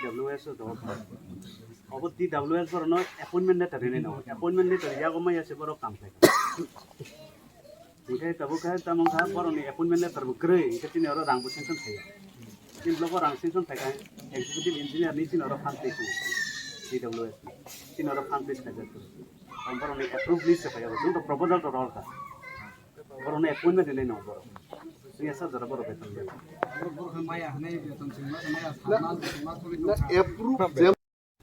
DWS do obot DWS for no appointment letter ni no appointment letter ya ko may ase boro kam thai Mungkin tabu kaya tamang kaya por ni appointment letter bukre ike tin oro rang busen thai tin blok rang sen thai kai executive engineer ni tin oro fan page DWS tin oro fan page thai por ni approve list thai tu to proposal to rol ka por ni appointment ni no boro ni asa jara boro beton le approve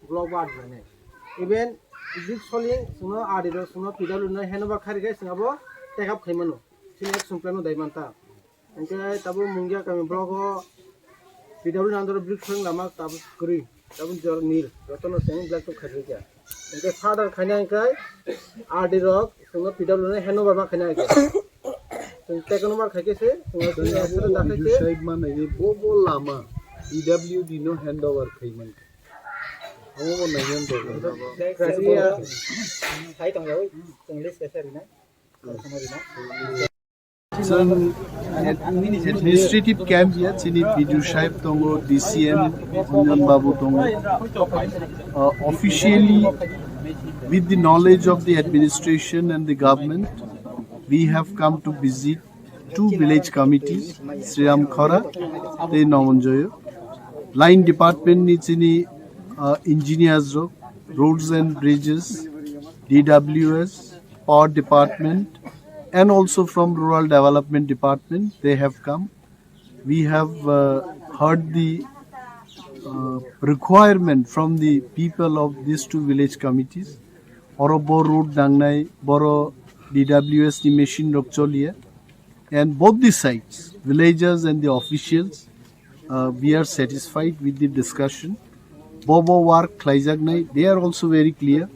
global jane even this soling suno adiro suno PW na henover khari gai singabo take up khaimano sin action plan dai manta engke tabu mungya kami blogo PW nandor brick soling lama tabu kuri tabu jor nil rotono seng black to khari ja engke father khana kai adiro suno PW na henover ma khana kai take number khake se suno dakhe side mana ye bo lama PW dino handover khaiman Oh, administrative camp here, Chini Pidu Shaib Tongo, DCM, Unyan Babu Tongo. Officially, with the knowledge of the administration and the government, we have come to visit 2 village committees, Shriram Kharra, Te Namanjoyo. Line department needs any engineers, roads and bridges, DWS, power department, and also from rural development department. They have come. We have heard the requirement from the people of these 2 village committees. Oro bo road dangnai, boro DWS ni machine rokcholia, and both the sides, villagers and the officials, we are satisfied with the discussion. Bobo work Klaijagnai, they are also very clear.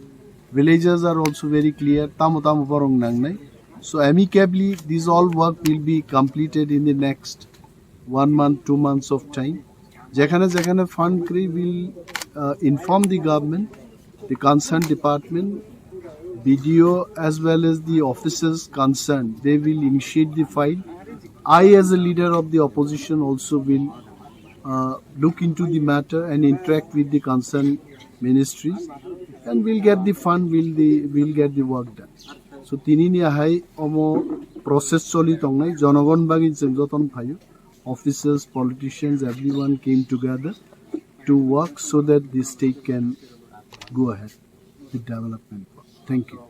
Villagers are also very clear. Tamu borong nangnai. So amicably, this all work will be completed in the next 1 month, 2 months of time. Jakhana fund will inform the government, the concerned department, BDO as well as the officers concerned. They will initiate the file. I as a leader of the opposition also will look into the matter and interact with the concerned ministries, and we'll get the fund, we'll get the work done. So tinini ahai omo process choli tongnai jonogon bagin joton phayo officers, politicians, everyone came together to work so that the state can go ahead with development work. Thank you.